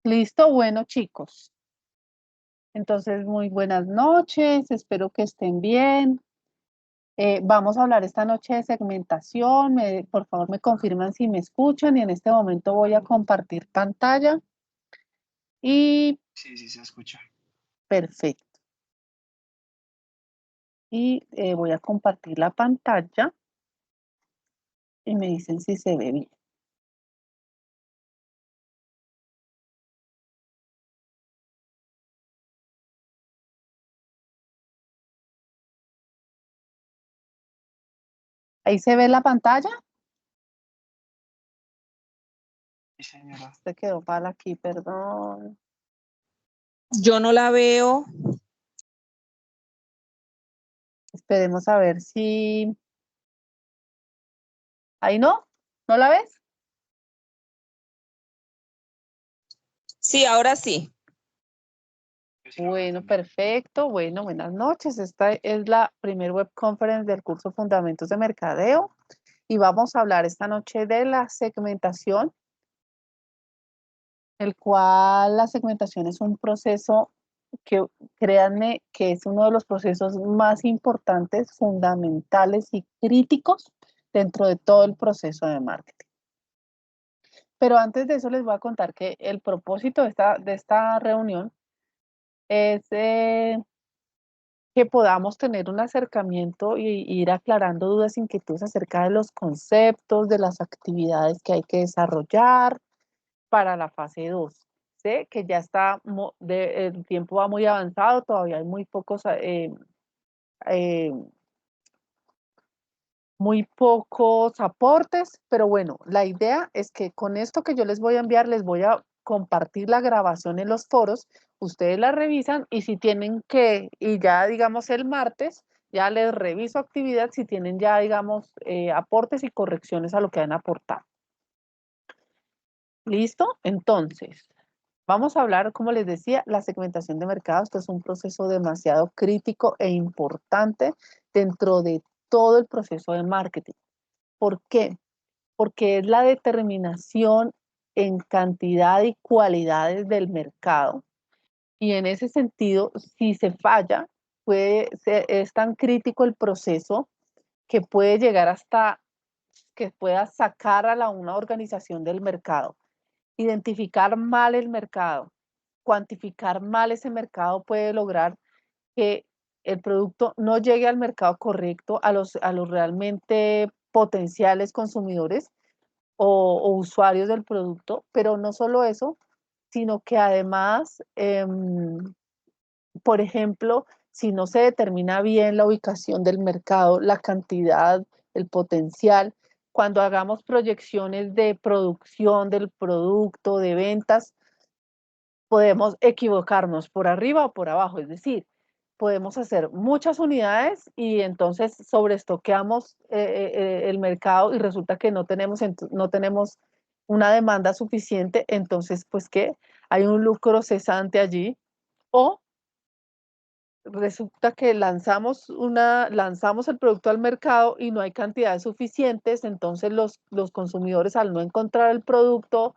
Listo, bueno, chicos. Entonces, muy buenas noches, espero que estén bien. Vamos a hablar esta noche de segmentación. Por favor, me confirman si me escuchan y en este momento voy a compartir pantalla y Sí, sí se escucha. perfecto. Y voy a compartir la pantalla y me dicen si se ve bien. ¿Ahí se ve la pantalla? Sí, señora. Se quedó mal aquí, perdón. Yo no la veo. Esperemos a ver si... ¿Ahí no? ¿No la ves? Sí, ahora sí. Bueno, perfecto. Bueno, buenas noches. Esta es la primer web conference del curso Fundamentos de Mercadeo y vamos a hablar esta noche de la segmentación, el cual la segmentación es un proceso que, créanme, que es uno de los procesos más importantes, fundamentales y críticos dentro de todo el proceso de marketing. Pero antes de eso les voy a contar que el propósito de esta reunión es que podamos tener un acercamiento y ir aclarando dudas, inquietudes acerca de los conceptos, de las actividades que hay que desarrollar para la fase 2. Sé que ya está, el tiempo va muy avanzado, todavía hay eh, muy pocos aportes, pero bueno, la idea es que con esto que yo les voy a enviar, les voy a compartir la grabación en los foros, ustedes la revisan y si tienen que, y ya digamos el martes, ya les reviso actividad si tienen ya digamos aportes y correcciones a lo que han aportado. ¿Listo? Entonces, vamos a hablar, como les decía, la segmentación de mercado. Esto es un proceso demasiado crítico e importante dentro de todo el proceso de marketing. ¿Por qué? Porque es la determinación en cantidad y cualidades del mercado. Y en ese sentido, si se falla, es tan crítico el proceso que puede llegar hasta que pueda sacar a una organización del mercado. Identificar mal el mercado, cuantificar mal ese mercado puede lograr que el producto no llegue al mercado correcto, a los realmente potenciales consumidores o usuarios del producto, pero no solo eso, sino que además, por ejemplo, si no se determina bien la ubicación del mercado, la cantidad, el potencial, cuando hagamos proyecciones de producción del producto, de ventas, podemos equivocarnos por arriba o por abajo, es decir, podemos hacer muchas unidades y entonces sobreestoqueamos el mercado y resulta que no tenemos una demanda suficiente, entonces pues que hay un lucro cesante allí o resulta que lanzamos el producto al mercado y no hay cantidades suficientes, entonces los consumidores al no encontrar el producto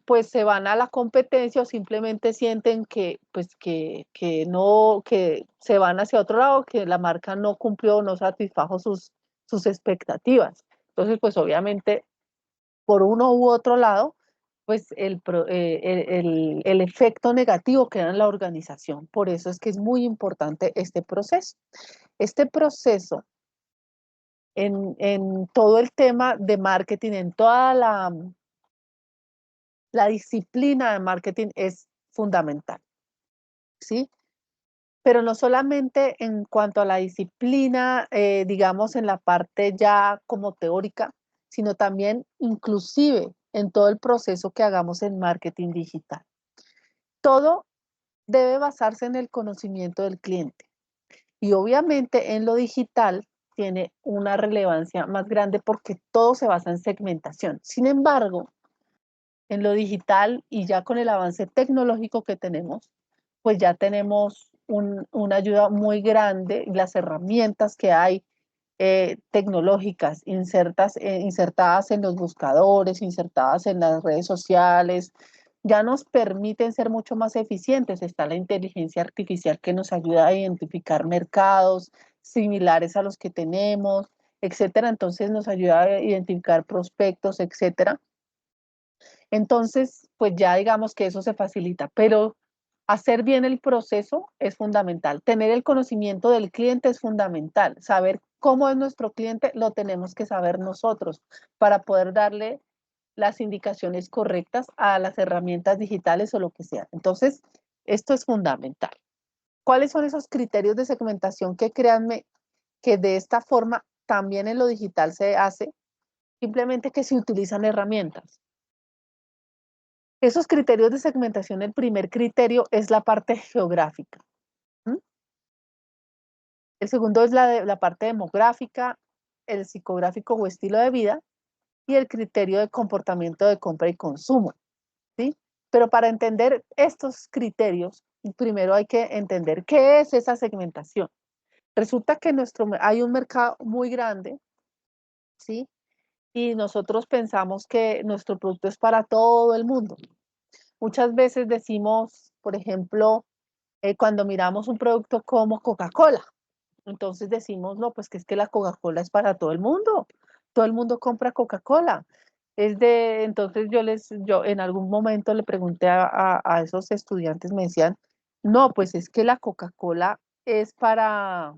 pues se van a la competencia o simplemente sienten que, pues, que no, que se van hacia otro lado, que la marca no cumplió, no satisfajo sus expectativas. Entonces, pues obviamente, por uno u otro lado, pues el efecto negativo queda en la organización. Por eso es que es muy importante este proceso. Este proceso en todo el tema de marketing, en toda la disciplina de marketing es fundamental, ¿sí? Pero no solamente en cuanto a la disciplina, digamos, en la parte ya como teórica, sino también inclusive en todo el proceso que hagamos en marketing digital. Todo debe basarse en el conocimiento del cliente. Y obviamente en lo digital tiene una relevancia más grande porque todo se basa en segmentación. Sin embargo, en lo digital y ya con el avance tecnológico que tenemos, pues ya tenemos una ayuda muy grande, las herramientas que hay tecnológicas insertadas en los buscadores, insertadas en las redes sociales, ya nos permiten ser mucho más eficientes. Está la inteligencia artificial que nos ayuda a identificar mercados similares a los que tenemos, etcétera. Entonces nos ayuda a identificar prospectos, etcétera. Entonces, pues ya digamos que eso se facilita, pero hacer bien el proceso es fundamental. Tener el conocimiento del cliente es fundamental. Saber cómo es nuestro cliente lo tenemos que saber nosotros para poder darle las indicaciones correctas a las herramientas digitales o lo que sea. Entonces, esto es fundamental. ¿Cuáles son esos criterios de segmentación que créanme que de esta forma también en lo digital se hace? Simplemente que se utilizan herramientas. Esos criterios de segmentación, el primer criterio es la parte geográfica. ¿Mm? El segundo es la parte demográfica, el psicográfico o estilo de vida y el criterio de comportamiento de compra y consumo. ¿Sí? Pero para entender estos criterios, primero hay que entender qué es esa segmentación. Resulta que hay un mercado muy grande, ¿sí? Y nosotros pensamos que nuestro producto es para todo el mundo. Muchas veces decimos, por ejemplo, cuando miramos un producto como Coca-Cola, entonces decimos, no, pues que es que la Coca-Cola es para todo el mundo compra Coca-Cola. Entonces yo en algún momento le pregunté a esos estudiantes, me decían, no, pues es que la Coca-Cola es para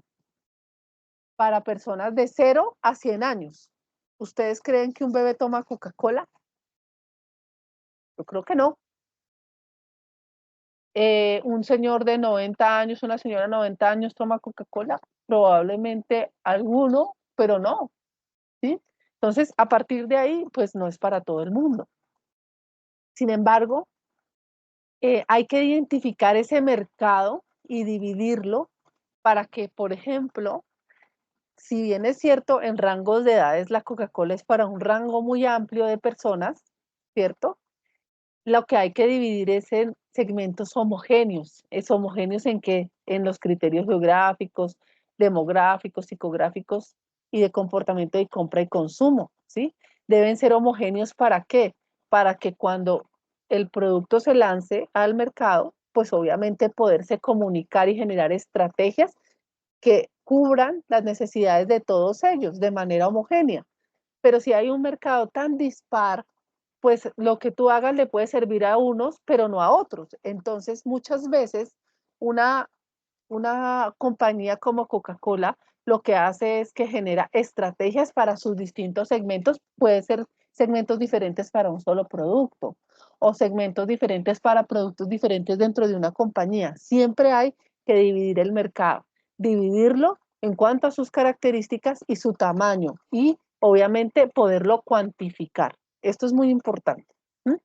personas de 0 a 100 años. ¿Ustedes creen que un bebé toma Coca-Cola? Yo creo que no. Un señor de 90 años, una señora de 90 años toma Coca-Cola, probablemente alguno, pero no, ¿sí? Entonces, a partir de ahí, pues no es para todo el mundo. Sin embargo, hay que identificar ese mercado y dividirlo para que, por ejemplo, si bien es cierto, en rangos de edades la Coca-Cola es para un rango muy amplio de personas, ¿cierto? Lo que hay que dividir es en segmentos homogéneos. ¿Es homogéneos en qué? En los criterios geográficos, demográficos, psicográficos y de comportamiento de compra y consumo, ¿sí? Deben ser homogéneos ¿para qué? Para que cuando el producto se lance al mercado, pues obviamente poderse comunicar y generar estrategias que cubran las necesidades de todos ellos de manera homogénea. Pero si hay un mercado tan dispar, pues lo que tú hagas le puede servir a unos, pero no a otros. Entonces, muchas veces una compañía como Coca-Cola lo que hace es que genera estrategias para sus distintos segmentos. Puede ser segmentos diferentes para un solo producto o segmentos diferentes para productos diferentes dentro de una compañía. Siempre hay que dividir el mercado, dividirlo en cuanto a sus características y su tamaño y obviamente poderlo cuantificar. Esto es muy importante. ¿Mm?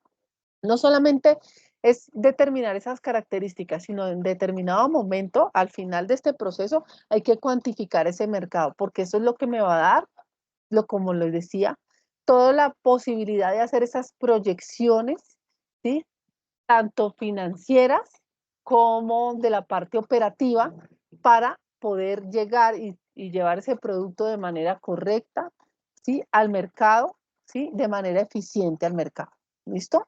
No solamente es determinar esas características, sino en determinado momento, al final de este proceso, hay que cuantificar ese mercado, porque eso es lo que me va a dar, como les decía, toda la posibilidad de hacer esas proyecciones, ¿sí? Tanto financieras como de la parte operativa, para poder llegar y llevar ese producto de manera correcta, ¿sí? Al mercado, ¿sí? De manera eficiente al mercado. ¿Listo?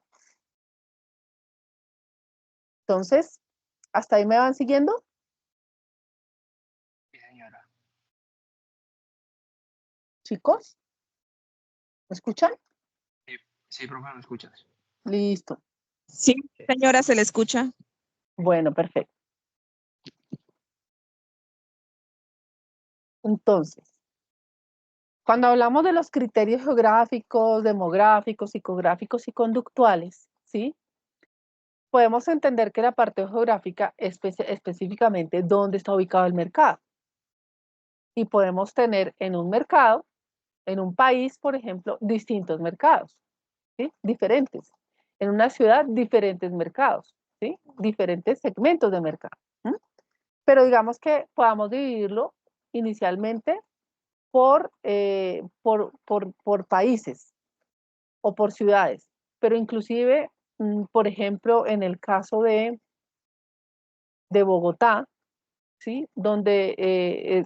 Entonces, ¿hasta ahí me van siguiendo? Sí, señora. Chicos, ¿me escuchan? Sí, sí, profe, ¿me escuchas? Listo. Sí, señora, se le escucha. Bueno, perfecto. Entonces, cuando hablamos de los criterios geográficos, demográficos, psicográficos y conductuales, ¿sí? Podemos entender que la parte geográfica es específicamente dónde está ubicado el mercado. Y podemos tener en un mercado, en un país, por ejemplo, distintos mercados, ¿sí? Diferentes. En una ciudad, diferentes mercados, ¿sí? Diferentes segmentos de mercado. ¿Mm? Pero digamos que podamos dividirlo inicialmente por países o por ciudades. Pero inclusive, por ejemplo, en el caso de Bogotá, ¿sí? Donde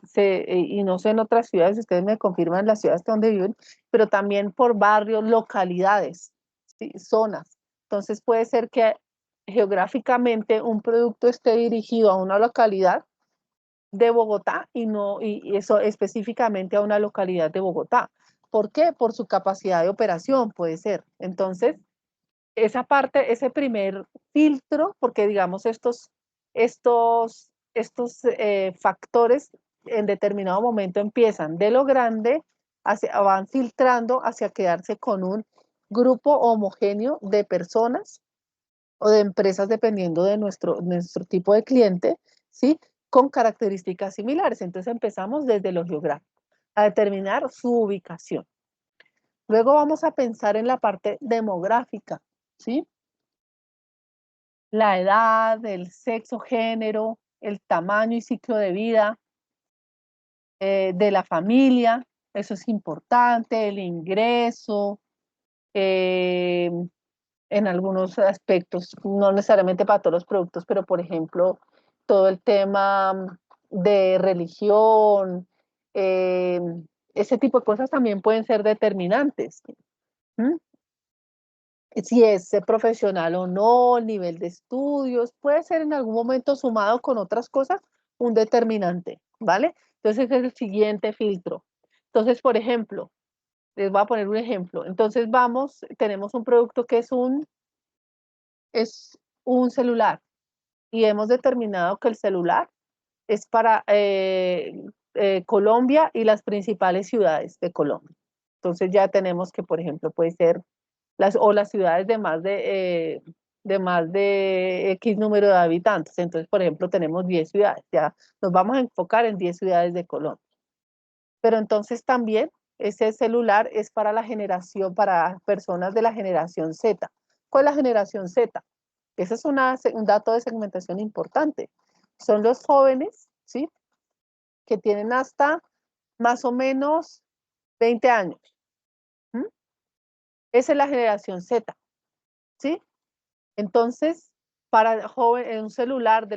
y no sé en otras ciudades, ustedes me confirman las ciudades donde viven, pero también por barrios, localidades, ¿sí? Zonas. Entonces puede ser que geográficamente un producto esté dirigido a una localidad de Bogotá y eso específicamente a una localidad de Bogotá. ¿Por qué? Por su capacidad de operación, puede ser. Entonces, esa parte, ese primer filtro, porque digamos estos factores en determinado momento empiezan de lo grande, van filtrando hacia quedarse con un grupo homogéneo de personas o de empresas dependiendo de nuestro tipo de cliente, ¿sí? Con características similares. Entonces empezamos desde lo geográfico, a determinar su ubicación. Luego vamos a pensar en la parte demográfica, ¿sí? La edad, el sexo, género, el tamaño y ciclo de vida de la familia, eso es importante, el ingreso, en algunos aspectos, no necesariamente para todos los productos, pero por ejemplo, todo el tema de religión, eh, ese tipo de cosas también pueden ser determinantes. ¿Mm? Si es profesional o no, el nivel de estudios, puede ser en algún momento sumado con otras cosas un determinante, ¿vale? Entonces es el siguiente filtro. Entonces, por ejemplo, les voy a poner un ejemplo. Entonces tenemos un producto que es un celular y hemos determinado que el celular es para Colombia y las principales ciudades de Colombia. Entonces ya tenemos que, por ejemplo, puede ser las ciudades de más de X número de habitantes. Entonces, por ejemplo, tenemos 10 ciudades. Ya nos vamos a enfocar en 10 ciudades de Colombia. Pero entonces también ese celular es para para personas de la generación Z. ¿Cuál es la generación Z? Ese es un dato de segmentación importante. Son los jóvenes, ¿sí? Que tienen hasta más o menos 20 años. ¿Mm? Esa es la generación Z, ¿sí? Entonces, para un celular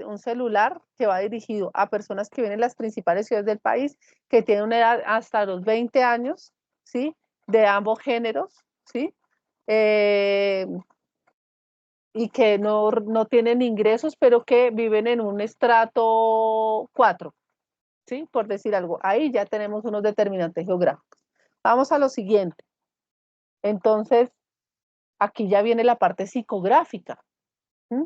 un celular que va dirigido a personas que viven en las principales ciudades del país, que tienen una edad hasta los 20 años, ¿sí? De ambos géneros, ¿sí? Y que no tienen ingresos, pero que viven en un estrato 4, ¿sí? Por decir algo. Ahí ya tenemos unos determinantes geográficos. Vamos a lo siguiente. Entonces, aquí ya viene la parte psicográfica. ¿Mm?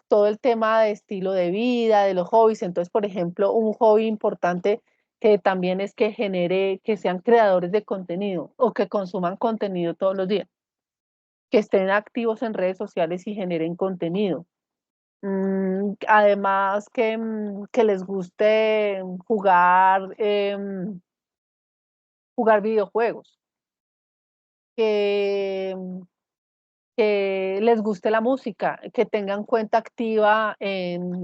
Todo el tema de estilo de vida, de los hobbies. Entonces, por ejemplo, un hobby importante que también es que sean creadores de contenido o que consuman contenido todos los días, que estén activos en redes sociales y generen contenido. Además, que les guste jugar videojuegos, que, que les guste la música, que tengan cuenta activa en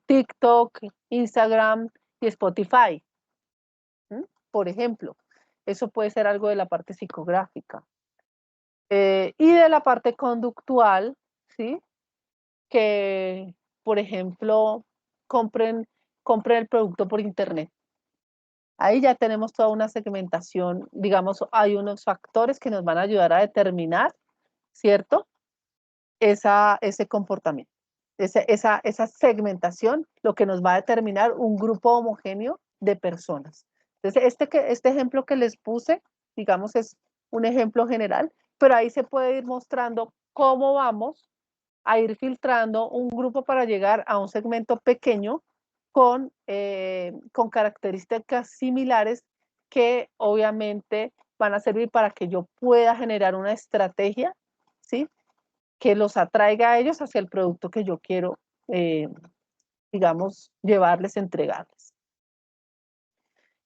TikTok, Instagram y Spotify, por ejemplo. Eso puede ser algo de la parte psicográfica. Y de la parte conductual, ¿sí? Que, por ejemplo, compren el producto por internet. Ahí ya tenemos toda una segmentación, digamos, hay unos factores que nos van a ayudar a determinar, ¿cierto? Ese comportamiento, esa segmentación, lo que nos va a determinar un grupo homogéneo de personas. Entonces, este ejemplo que les puse, digamos, es un ejemplo general, pero ahí se puede ir mostrando cómo vamos a ir filtrando un grupo para llegar a un segmento pequeño con características similares que obviamente van a servir para que yo pueda generar una estrategia, ¿sí? Que los atraiga a ellos hacia el producto que yo quiero, digamos, llevarles, entregarles.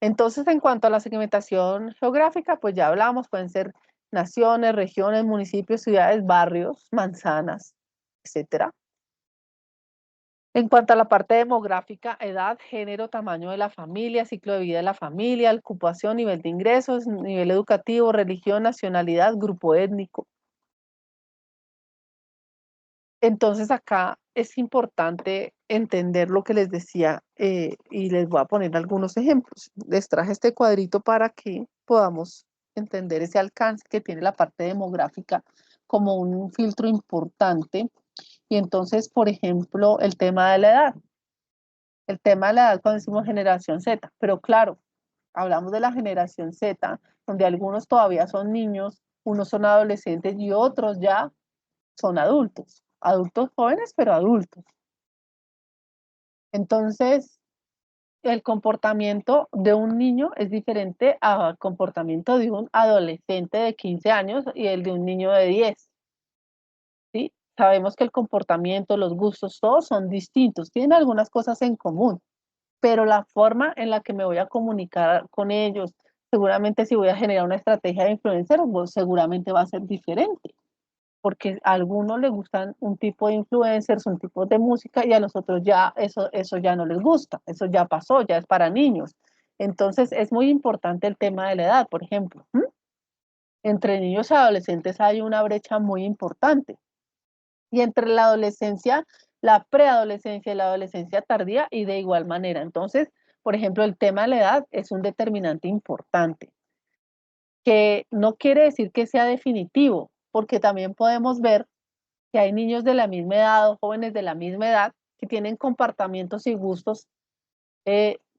Entonces, en cuanto a la segmentación geográfica, pues ya hablamos, pueden ser naciones, regiones, municipios, ciudades, barrios, manzanas, etcétera. En cuanto a la parte demográfica, edad, género, tamaño de la familia, ciclo de vida de la familia, ocupación, nivel de ingresos, nivel educativo, religión, nacionalidad, grupo étnico. Entonces acá es importante entender lo que les decía y les voy a poner algunos ejemplos. Les traje este cuadrito para que podamos entender ese alcance que tiene la parte demográfica como un filtro importante. Y entonces, por ejemplo, el tema de la edad. El tema de la edad cuando decimos generación Z. Pero claro, hablamos de la generación Z, donde algunos todavía son niños, unos son adolescentes y otros ya son adultos. Adultos jóvenes, pero adultos. Entonces, el comportamiento de un niño es diferente al comportamiento de un adolescente de 15 años y el de un niño de 10. ¿Sí? Sabemos que el comportamiento, los gustos, todos son distintos, tienen algunas cosas en común, pero la forma en la que me voy a comunicar con ellos, seguramente si voy a generar una estrategia de influencer, pues seguramente va a ser diferente, porque a algunos les gustan un tipo de influencers, un tipo de música, y a los otros ya eso ya no les gusta, eso ya pasó, ya es para niños. Entonces es muy importante el tema de la edad, por ejemplo. Entre niños y adolescentes hay una brecha muy importante. Y entre la adolescencia, la preadolescencia y la adolescencia tardía, y de igual manera. Entonces, por ejemplo, el tema de la edad es un determinante importante, que no quiere decir que sea definitivo, porque también podemos ver que hay niños de la misma edad o jóvenes de la misma edad que tienen comportamientos y gustos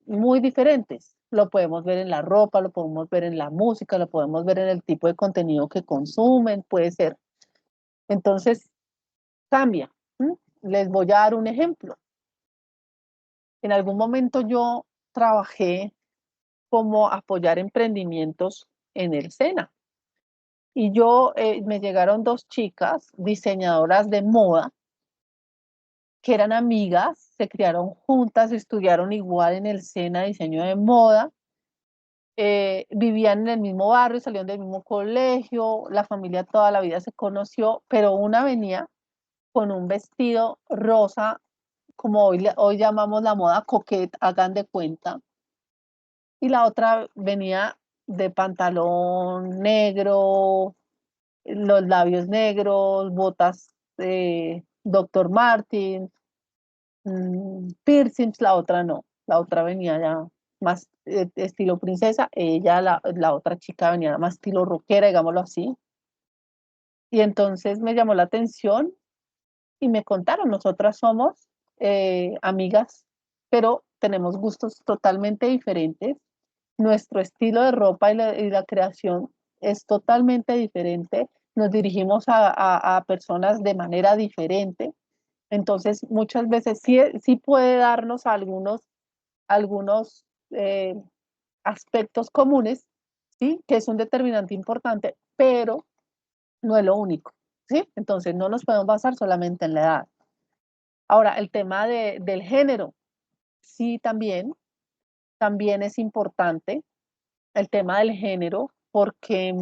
muy diferentes. Lo podemos ver en la ropa, lo podemos ver en la música, lo podemos ver en el tipo de contenido que consumen, puede ser. Entonces, cambia. Les voy a dar un ejemplo. En algún momento yo trabajé como apoyar emprendimientos en el SENA. Y me llegaron dos chicas diseñadoras de moda que eran amigas, se criaron juntas, estudiaron igual en el SENA diseño de moda, vivían en el mismo barrio, salieron del mismo colegio, la familia toda la vida se conoció, pero una venía con un vestido rosa, como hoy llamamos la moda coquette, hagan de cuenta, y la otra venía de pantalón negro, los labios negros, botas Dr. Martin, piercings, la otra no, la otra venía ya más estilo princesa, ella, la otra chica venía más estilo rockera, digámoslo así. Y entonces me llamó la atención y me contaron, nosotras somos amigas, pero tenemos gustos totalmente diferentes. Nuestro estilo de ropa y la creación es totalmente diferente. Nos dirigimos a personas de manera diferente. Entonces, muchas veces sí puede darnos algunos aspectos comunes, ¿sí? Que es un determinante importante, pero no es lo único, ¿sí? Entonces, no nos podemos basar solamente en la edad. Ahora, el tema del género, sí, también es importante el tema del género, porque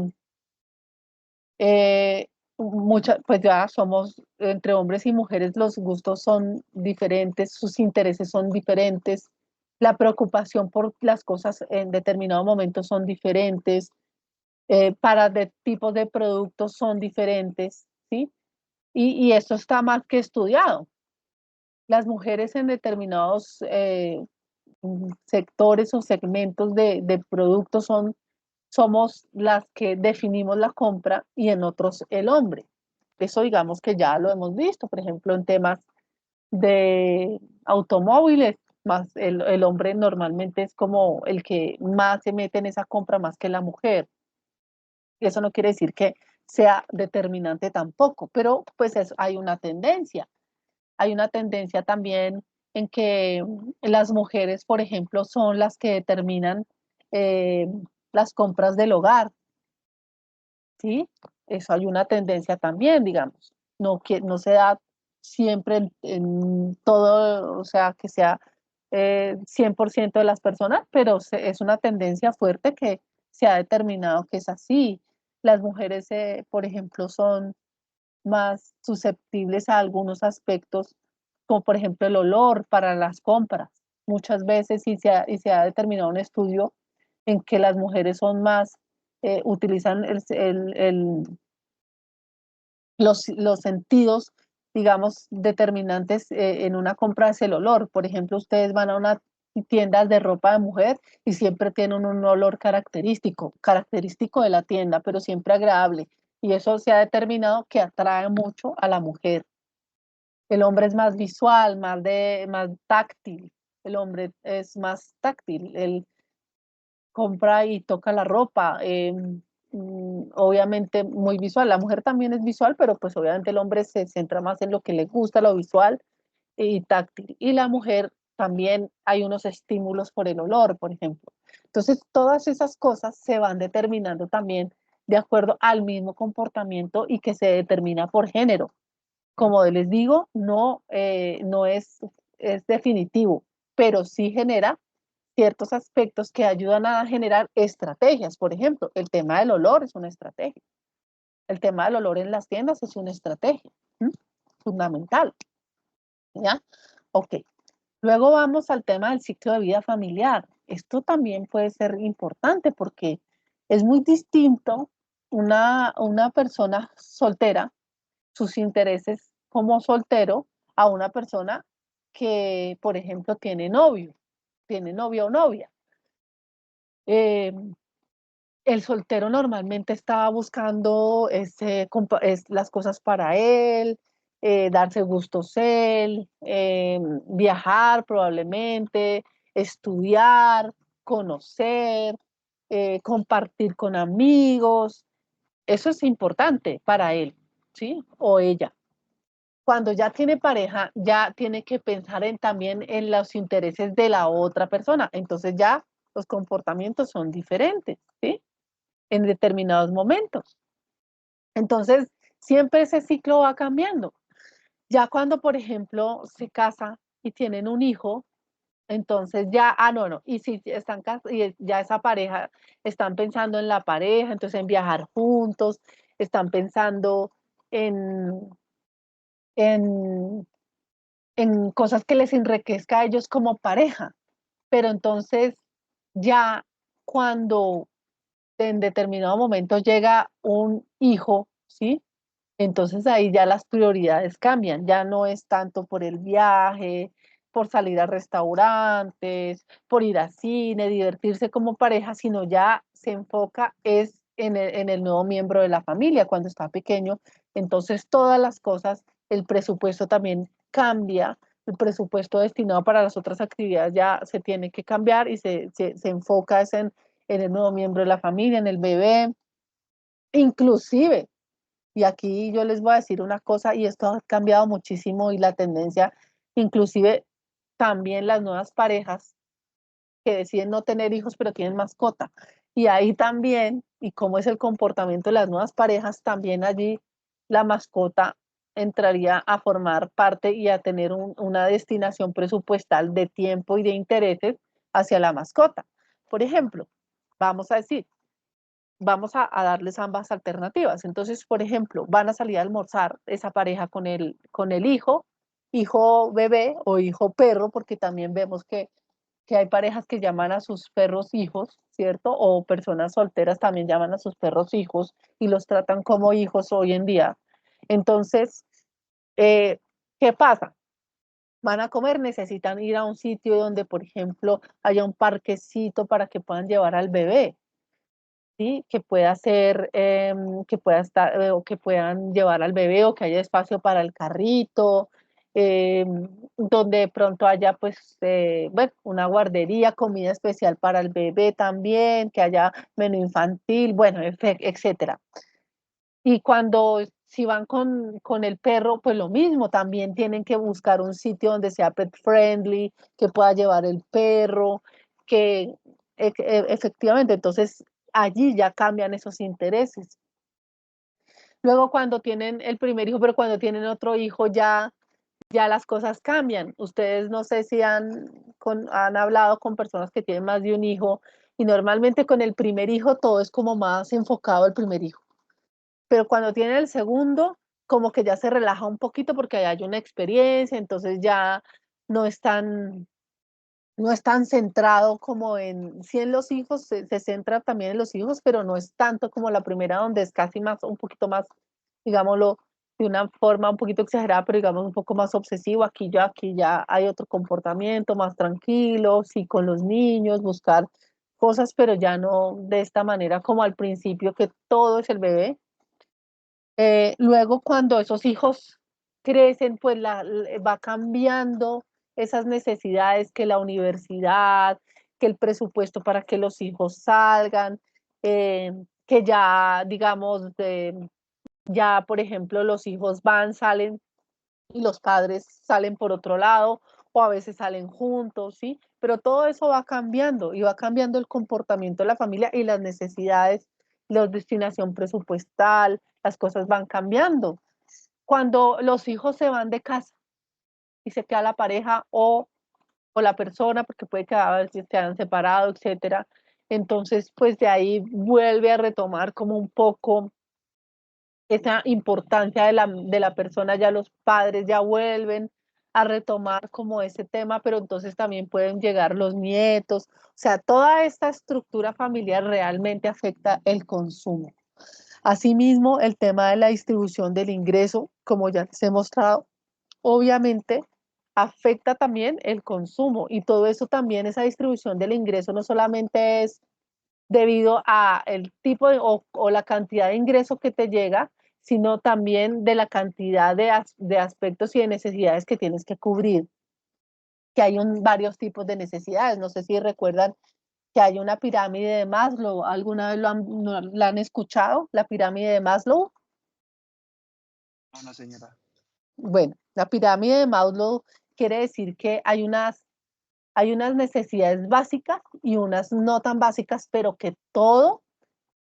pues ya somos entre hombres y mujeres, los gustos son diferentes, sus intereses son diferentes, la preocupación por las cosas en determinado momento son diferentes, para tipos de productos son diferentes, ¿sí? Y eso está más que estudiado. Las mujeres en determinados sectores o segmentos de productos somos las que definimos la compra y en otros el hombre. Eso digamos que ya lo hemos visto, por ejemplo, en temas de automóviles, más el hombre normalmente es como el que más se mete en esa compra más que la mujer. Y eso no quiere decir que sea determinante tampoco, pero pues hay una tendencia. Hay una tendencia también en que las mujeres, por ejemplo, son las que determinan eh, las compras del hogar, ¿sí? Eso hay una tendencia también, digamos. No se da siempre en todo, o sea, que sea 100% de las personas, pero es una tendencia fuerte que se ha determinado que es así. Las mujeres, por ejemplo, son más susceptibles a algunos aspectos, como por ejemplo el olor para las compras. Muchas veces, y se ha determinado un estudio en que las mujeres son más, utilizan los sentidos, digamos, determinantes en una compra es el olor. Por ejemplo, ustedes van a una tienda de ropa de mujer y siempre tienen un olor característico de la tienda, pero siempre agradable. y eso se ha determinado que atrae mucho a la mujer. El hombre es más visual, más táctil. El hombre es más táctil. Él compra y toca la ropa. Obviamente muy visual. La mujer también es visual, pero pues obviamente el hombre se centra más en lo que le gusta, lo visual y táctil. Y la mujer también hay unos estímulos por el olor, por ejemplo. Entonces, todas esas cosas se van determinando también de acuerdo al mismo comportamiento y que se determina por género. Como les digo, no es definitivo, pero sí genera ciertos aspectos que ayudan a generar estrategias. Por ejemplo, el tema del olor es una estrategia. El tema del olor en las tiendas es una estrategia fundamental. ¿Ya? Ok. Luego vamos al tema del ciclo de vida familiar. Esto también puede ser importante porque es muy distinto una persona soltera, sus intereses como soltero, a una persona que, por ejemplo, tiene novio o novia. Eh, el soltero normalmente está buscando las cosas para él, darse gustos él, viajar probablemente, estudiar, conocer, compartir con amigos. Eso es importante para él, ¿sí? O ella. Cuando ya tiene pareja, ya tiene que pensar también en los intereses de la otra persona. Entonces ya los comportamientos son diferentes, ¿sí? En determinados momentos. Entonces, siempre ese ciclo va cambiando. Ya cuando, por ejemplo, se casa y tienen un hijo, entonces ya, no, y si están y ya esa pareja, están pensando en la pareja, entonces en viajar juntos, están pensando en, en, en cosas que les enriquezca a ellos como pareja. Pero entonces ya cuando en determinado momento llega un hijo, ¿sí? Entonces ahí ya las prioridades cambian, ya no es tanto por el viaje, por salir a restaurantes, por ir a cine, divertirse como pareja, sino ya se enfoca es en el nuevo miembro de la familia cuando está pequeño. Entonces todas las cosas, el presupuesto también cambia, el presupuesto destinado para las otras actividades ya se tiene que cambiar y se enfoca en el nuevo miembro de la familia, en el bebé, inclusive. Y aquí yo les voy a decir una cosa, y esto ha cambiado muchísimo y la tendencia, inclusive también las nuevas parejas que deciden no tener hijos pero tienen mascota. Y ahí también, y cómo es el comportamiento de las nuevas parejas, también allí la mascota entraría a formar parte y a tener una destinación presupuestal de tiempo y de intereses hacia la mascota. Por ejemplo, vamos a decir, vamos a darles ambas alternativas. Entonces, por ejemplo, van a salir a almorzar esa pareja con el hijo bebé o hijo perro, porque también vemos que hay parejas que llaman a sus perros hijos, ¿cierto? O personas solteras también llaman a sus perros hijos y los tratan como hijos hoy en día. Entonces, eh, ¿qué pasa? Van a comer, necesitan ir a un sitio donde, por ejemplo, haya un parquecito para que puedan llevar al bebé. ¿Sí? Que pueda ser, que pueda estar, o que puedan llevar al bebé, o que haya espacio para el carrito, donde de pronto haya, pues, bueno, una guardería, comida especial para el bebé también, que haya menú infantil, bueno, etcétera. Y cuando, si van con el perro, pues lo mismo, también tienen que buscar un sitio donde sea pet friendly, que pueda llevar el perro, que efectivamente, entonces allí ya cambian esos intereses. Luego cuando tienen el primer hijo, pero cuando tienen otro hijo ya las cosas cambian. Ustedes no sé si han hablado con personas que tienen más de un hijo y normalmente con el primer hijo todo es como más enfocado al primer hijo. Pero cuando tienen el segundo, como que ya se relaja un poquito porque hay una experiencia, entonces ya no es tan, no es tan centrado como sí en los hijos, se centra también en los hijos, pero no es tanto como la primera, donde es casi más, un poquito más, digámoslo, de una forma un poquito exagerada, pero digamos un poco más obsesivo. Aquí ya hay otro comportamiento más tranquilo, sí, con los niños, buscar cosas, pero ya no de esta manera como al principio, que todo es el bebé. Luego, cuando esos hijos crecen, pues va cambiando esas necesidades, que la universidad, que el presupuesto para que los hijos salgan, que ya, digamos, ya, por ejemplo, los hijos salen y los padres salen por otro lado, o a veces salen juntos, ¿sí? Pero todo eso va cambiando y va cambiando el comportamiento de la familia y las necesidades, la destinación presupuestal, las cosas van cambiando. Cuando los hijos se van de casa y se queda la pareja o la persona, porque puede que a veces se han separado, etcétera, entonces pues de ahí vuelve a retomar como un poco esa importancia de la persona, ya los padres ya vuelven a retomar como ese tema, pero entonces también pueden llegar los nietos, o sea, toda esta estructura familiar realmente afecta el consumo. Asimismo, el tema de la distribución del ingreso, como ya les he mostrado, obviamente afecta también el consumo y todo eso también, esa distribución del ingreso no solamente es debido a el tipo o la cantidad de ingreso que te llega, sino también de la cantidad de aspectos y de necesidades que tienes que cubrir, que hay varios tipos de necesidades. No sé si recuerdan que hay una pirámide de Maslow. ¿Alguna vez la han escuchado? La pirámide de Maslow. No, no, señora. Bueno, la pirámide de Maslow quiere decir que hay unas necesidades básicas y unas no tan básicas, pero que todo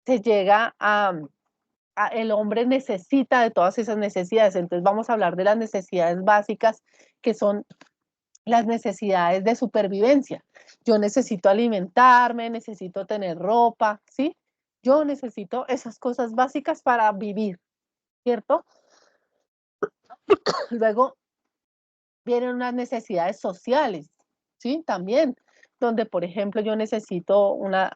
se llega el hombre necesita de todas esas necesidades. Entonces vamos a hablar de las necesidades básicas, que son las necesidades de supervivencia. Yo necesito alimentarme, necesito tener ropa, ¿sí? Yo necesito esas cosas básicas para vivir, ¿cierto? Luego vienen unas necesidades sociales, ¿sí? También, donde, por ejemplo, yo necesito una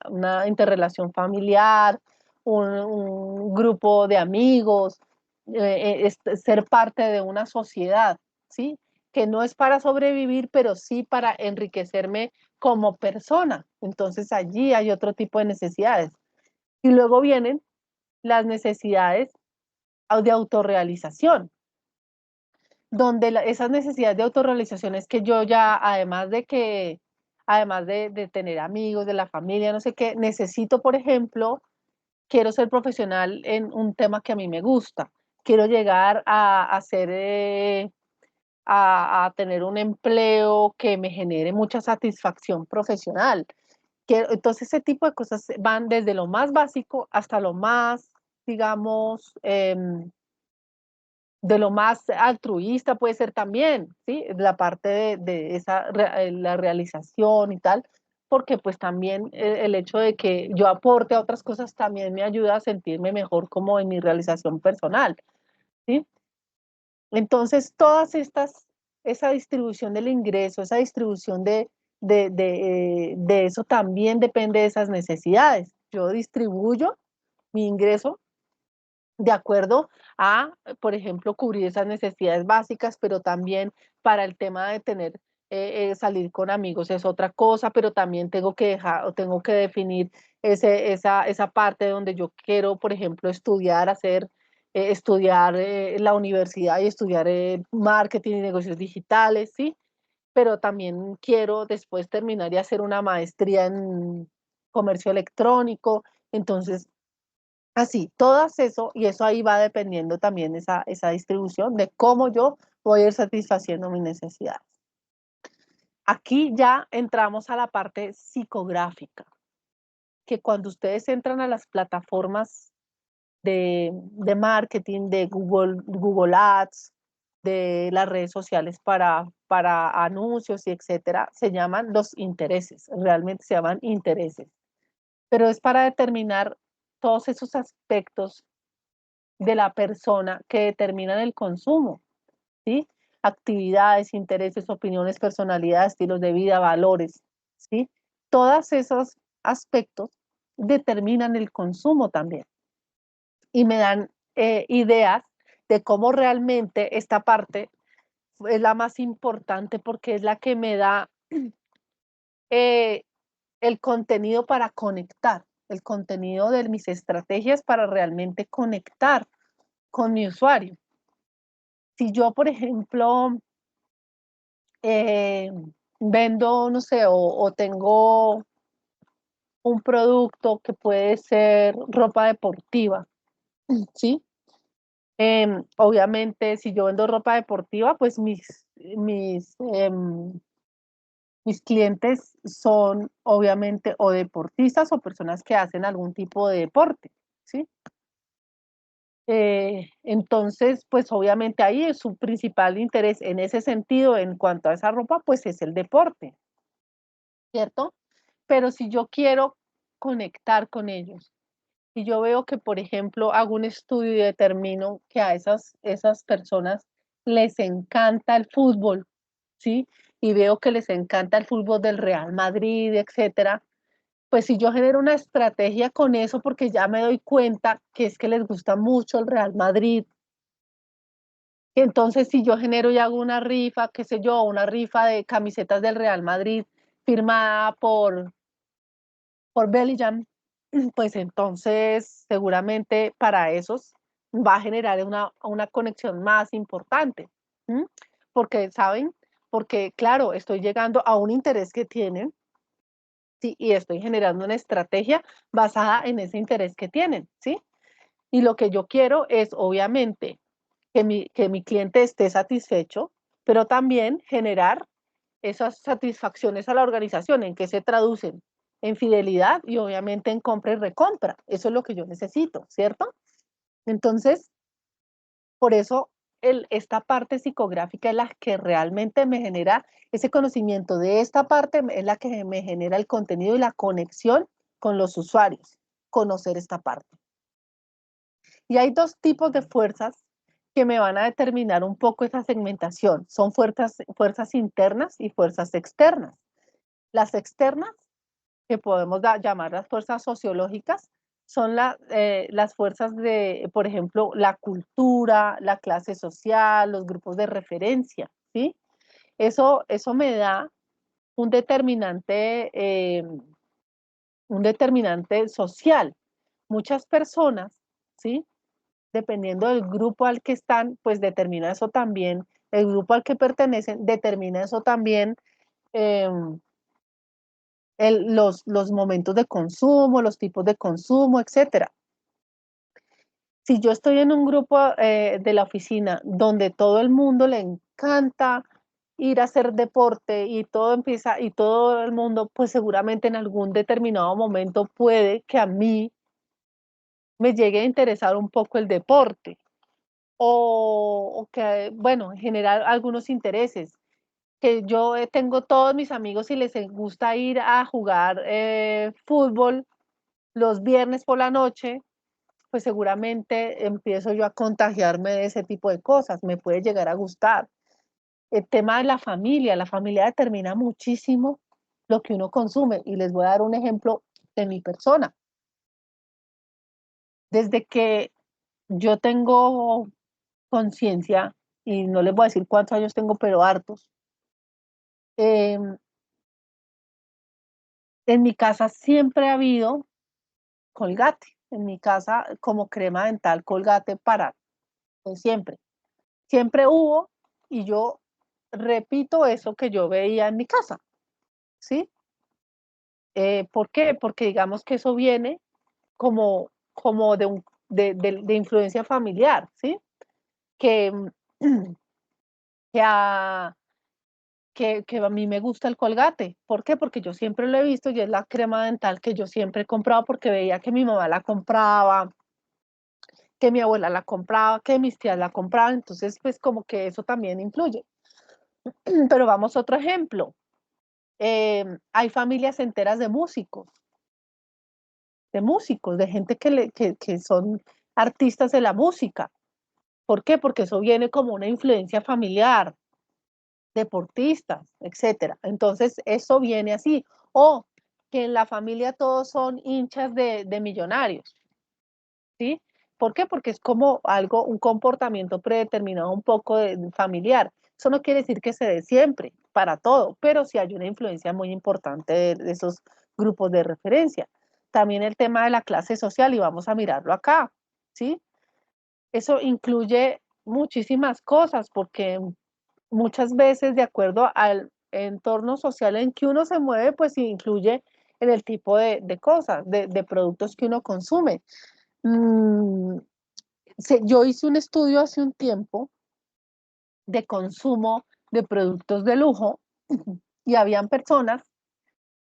interrelación familiar, un grupo de amigos, ser parte de una sociedad, ¿sí? Que no es para sobrevivir, pero sí para enriquecerme como persona. Entonces allí hay otro tipo de necesidades. Y luego vienen las necesidades de autorrealización, donde esas necesidades de autorrealización es que yo ya, además de tener amigos, de la familia, no sé qué, necesito, por ejemplo, quiero ser profesional en un tema que a mí me gusta, quiero llegar a tener un empleo que me genere mucha satisfacción profesional. Entonces, ese tipo de cosas van desde lo más básico hasta lo más, digamos, de lo más altruista puede ser también, ¿sí? La parte de esa, la realización y tal, porque pues también el hecho de que yo aporte a otras cosas también me ayuda a sentirme mejor como en mi realización personal, ¿sí? Entonces, esa distribución del ingreso, esa distribución de eso también depende de esas necesidades. Yo distribuyo mi ingreso de acuerdo a, por ejemplo, cubrir esas necesidades básicas, pero también para el tema de salir con amigos es otra cosa, pero también tengo que dejar o tengo que definir esa parte donde yo quiero, por ejemplo, estudiar en la universidad y estudiar marketing y negocios digitales, ¿sí? Pero también quiero después terminar y hacer una maestría en comercio electrónico, entonces así, todas eso, y eso ahí va dependiendo también esa distribución de cómo yo voy a ir satisfaciendo mis necesidades. Aquí ya entramos a la parte psicográfica, que cuando ustedes entran a las plataformas de marketing, de Google Ads, de las redes sociales para anuncios y etcétera, se llaman los intereses, realmente se llaman intereses, pero es para determinar todos esos aspectos de la persona que determinan el consumo, ¿sí? Actividades, intereses, opiniones, personalidad, estilos de vida, valores, ¿sí? Todos esos aspectos determinan el consumo también y me dan ideas de cómo realmente esta parte es la más importante porque es la que me da eh, el contenido para conectar, el contenido de mis estrategias para realmente conectar con mi usuario. Si yo, por ejemplo, vendo, no sé, o tengo un producto que puede ser ropa deportiva, ¿sí? Obviamente, si yo vendo ropa deportiva, pues mis clientes son obviamente o deportistas o personas que hacen algún tipo de deporte, ¿sí? Entonces, pues obviamente ahí su principal interés en ese sentido, en cuanto a esa ropa, pues es el deporte, ¿cierto? Pero si yo quiero conectar con ellos, y yo veo que, por ejemplo, hago un estudio y determino que a esas personas les encanta el fútbol, ¿sí? Y veo que les encanta el fútbol del Real Madrid, etcétera. Pues si yo genero una estrategia con eso, porque ya me doy cuenta que es que les gusta mucho el Real Madrid, entonces si yo genero y hago una rifa, qué sé yo, una rifa de camisetas del Real Madrid firmada por Bellingham, pues entonces seguramente para esos va a generar una conexión más importante. ¿Mm? Porque, ¿saben? Porque, claro, estoy llegando a un interés que tienen, ¿sí? Y estoy generando una estrategia basada en ese interés que tienen, ¿sí? Y lo que yo quiero es, obviamente, que mi cliente esté satisfecho, pero también generar esas satisfacciones a la organización. ¿En qué se traducen? En fidelidad y obviamente en compra y recompra. Eso es lo que yo necesito, ¿cierto? Entonces, por eso esta parte psicográfica es la que realmente me genera ese conocimiento de esta parte, es la que me genera el contenido y la conexión con los usuarios, conocer esta parte. Y hay dos tipos de fuerzas que me van a determinar un poco esa segmentación. Son fuerzas internas y fuerzas externas. Las externas, que podemos llamar las fuerzas sociológicas, son las fuerzas de, por ejemplo, la cultura, la clase social, los grupos de referencia, ¿sí? Eso me da un determinante social. Muchas personas, ¿sí? Dependiendo del grupo al que están, pues determina eso también, el grupo al que pertenecen, determina eso también eh, los momentos de consumo, los tipos de consumo, etcétera. Si yo estoy en un grupo de la oficina donde todo el mundo le encanta ir a hacer deporte y todo el mundo, pues seguramente en algún determinado momento puede que a mí me llegue a interesar un poco el deporte o que, bueno, generar algunos intereses. Que yo tengo todos mis amigos y les gusta ir a jugar fútbol los viernes por la noche, pues seguramente empiezo yo a contagiarme de ese tipo de cosas, me puede llegar a gustar. El tema de la familia determina muchísimo lo que uno consume y les voy a dar un ejemplo de mi persona. Desde que yo tengo conciencia, y no les voy a decir cuántos años tengo, pero hartos, eh, en mi casa siempre ha habido Colgate, en mi casa como crema dental Colgate para siempre. Siempre hubo y yo repito eso que yo veía en mi casa, ¿sí? ¿Por qué? Porque digamos que eso viene como de influencia familiar, ¿sí? Que, que, a, que a mí me gusta el Colgate. ¿Por qué? Porque yo siempre lo he visto y es la crema dental que yo siempre he comprado porque veía que mi mamá la compraba, que mi abuela la compraba, que mis tías la compraban, entonces pues como que eso también influye. Pero vamos a otro ejemplo. Hay familias enteras de gente que son artistas de la música. ¿Por qué? Porque eso viene como una influencia familiar, deportistas, etcétera. Entonces, eso viene así. O que en la familia todos son hinchas de millonarios, ¿sí? ¿Por qué? Porque es como algo, un comportamiento predeterminado un poco familiar. Eso no quiere decir que se dé siempre, para todo, pero sí hay una influencia muy importante de esos grupos de referencia. También el tema de la clase social, y vamos a mirarlo acá, ¿sí? Eso incluye muchísimas cosas porque muchas veces, de acuerdo al entorno social en que uno se mueve, pues incluye en el tipo de cosas, de productos que uno consume. Mm, yo hice un estudio hace un tiempo de consumo de productos de lujo y habían personas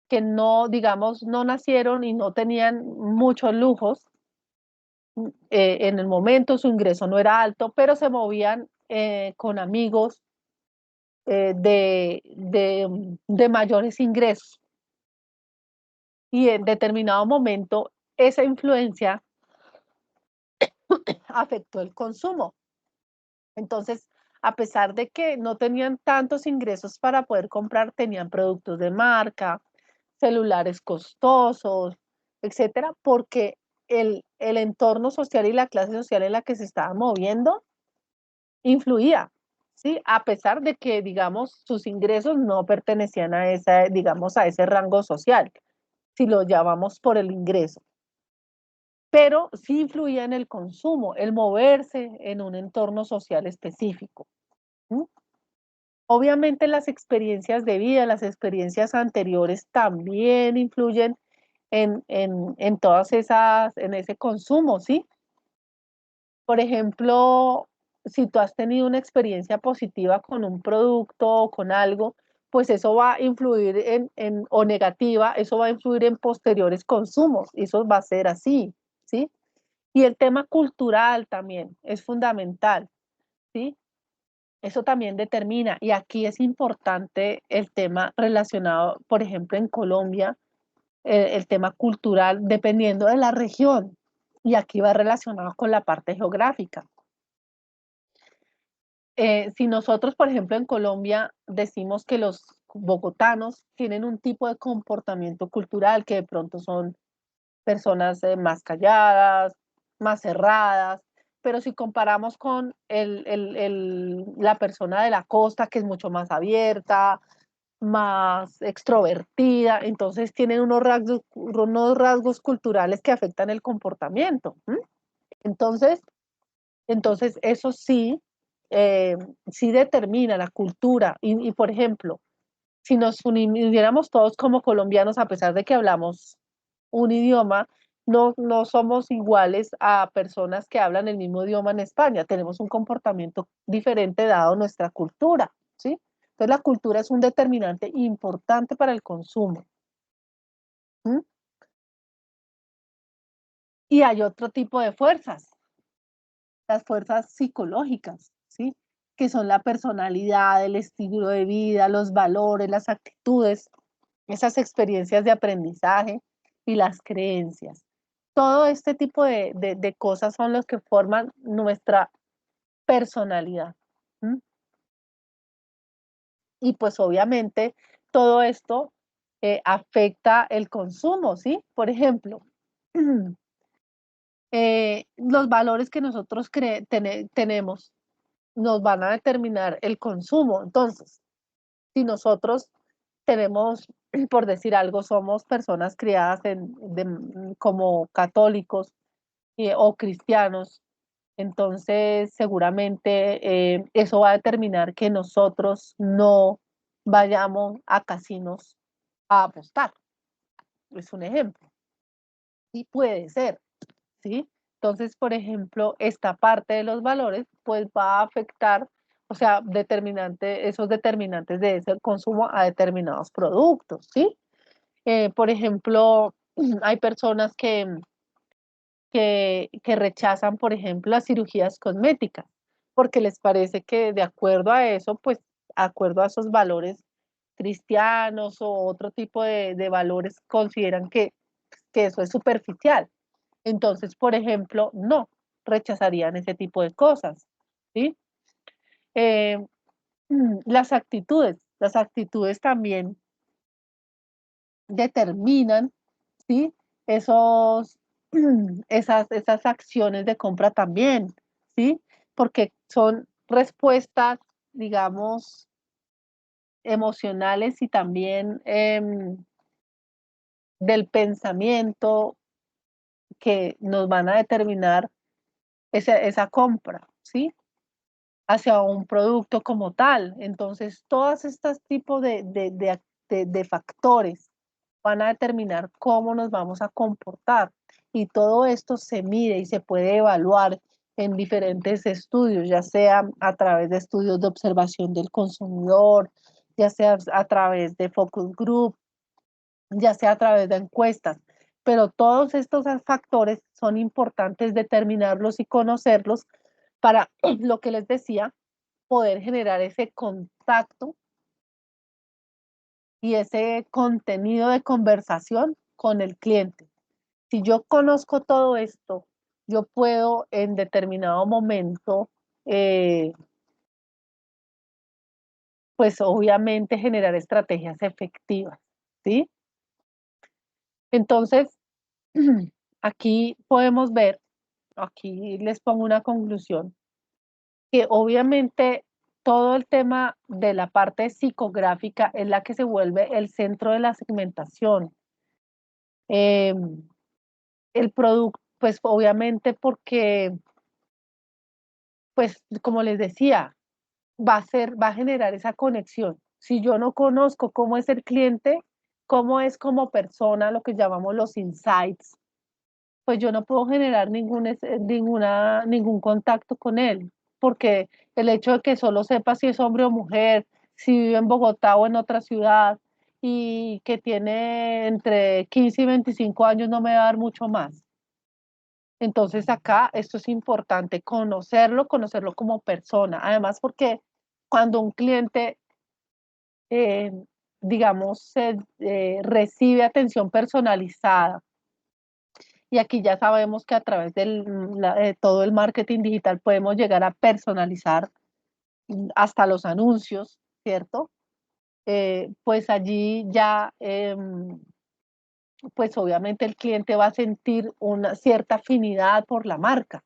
que no, digamos, no nacieron y no tenían muchos lujos. En el momento su ingreso no era alto, pero se movían con amigos de mayores ingresos. Y en determinado momento esa influencia afectó el consumo. Entonces, a pesar de que no tenían tantos ingresos para poder comprar, tenían productos de marca, celulares costosos, etcétera, porque el entorno social y la clase social en la que se estaban moviendo influía, ¿sí? A pesar de que, digamos, sus ingresos no pertenecían a esa, digamos, a ese rango social, si lo llamamos por el ingreso. Pero sí influía en el consumo, el moverse en un entorno social específico. ¿Mm? Obviamente las experiencias de vida, las experiencias anteriores también influyen en todas esas, en ese consumo, ¿sí? Por ejemplo, si tú has tenido una experiencia positiva con un producto o con algo, pues eso va a influir o negativa, eso va a influir en posteriores consumos, eso va a ser así, ¿sí? Y el tema cultural también es fundamental, ¿sí? Eso también determina, y aquí es importante el tema relacionado, por ejemplo, en Colombia, el tema cultural, dependiendo de la región, y aquí va relacionado con la parte geográfica. Si nosotros, por ejemplo, en Colombia decimos que los bogotanos tienen un tipo de comportamiento cultural que de pronto son personas más calladas, más cerradas, pero si comparamos con la persona de la costa, que es mucho más abierta, más extrovertida, entonces tienen unos rasgos culturales que afectan el comportamiento. ¿M? Entonces, entonces eso sí, sí determina la cultura. Por ejemplo, si nos uniéramos todos como colombianos, a pesar de que hablamos un idioma, no somos iguales a personas que hablan el mismo idioma en España. Tenemos un comportamiento diferente dado nuestra cultura, ¿sí? Entonces la cultura es un determinante importante para el consumo. ¿Mm? Y hay otro tipo de fuerzas, las fuerzas psicológicas, ¿sí? Que son la personalidad, el estilo de vida, los valores, las actitudes, esas experiencias de aprendizaje y las creencias. Todo este tipo de cosas son los que forman nuestra personalidad. ¿Mm? Y pues obviamente todo esto afecta el consumo, ¿sí? Por ejemplo, los valores que nosotros tenemos nos van a determinar el consumo. Entonces, si nosotros tenemos, por decir algo, somos personas criadas como católicos o cristianos, entonces seguramente eso va a determinar que nosotros no vayamos a casinos a apostar. Es un ejemplo. Y puede ser, ¿sí? Entonces, por ejemplo, esta parte de los valores, pues va a afectar, o sea, esos determinantes de ese consumo a determinados productos, ¿sí? Por ejemplo, hay personas que rechazan, por ejemplo, las cirugías cosméticas, porque les parece que de acuerdo a eso, pues, de acuerdo a esos valores cristianos o otro tipo de valores, consideran que eso es superficial. Entonces, por ejemplo, no, rechazarían ese tipo de cosas, ¿sí? Eh, las actitudes también determinan, ¿sí? Esos, esas acciones de compra también, ¿sí? Porque son respuestas, digamos, emocionales y también del pensamiento que nos van a determinar esa compra, ¿sí? Hacia un producto como tal. Entonces, todos estos tipos de factores van a determinar cómo nos vamos a comportar. Y todo esto se mide y se puede evaluar en diferentes estudios, ya sea a través de estudios de observación del consumidor, ya sea a través de focus group, ya sea a través de encuestas. Pero todos estos factores son importantes determinarlos y conocerlos para lo que les decía, poder generar ese contacto y ese contenido de conversación con el cliente. Si yo conozco todo esto, yo puedo en determinado momento, pues obviamente generar estrategias efectivas, ¿sí? Entonces, aquí podemos ver, aquí les pongo una conclusión, que obviamente todo el tema de la parte psicográfica es la que se vuelve el centro de la segmentación. Eh, el producto, pues obviamente porque, pues como les decía, va a generar esa conexión. Si yo no conozco cómo es el cliente, cómo es como persona, lo que llamamos los insights, pues yo no puedo generar ningún contacto con él, porque el hecho de que solo sepa si es hombre o mujer, si vive en Bogotá o en otra ciudad y que tiene entre 15 y 25 años no me va a dar mucho más. Entonces acá esto es importante, conocerlo como persona. Además porque cuando un cliente, eh, digamos, recibe atención personalizada, y aquí ya sabemos que a través de todo el marketing digital podemos llegar a personalizar hasta los anuncios, ¿cierto? Pues allí ya, pues obviamente el cliente va a sentir una cierta afinidad por la marca.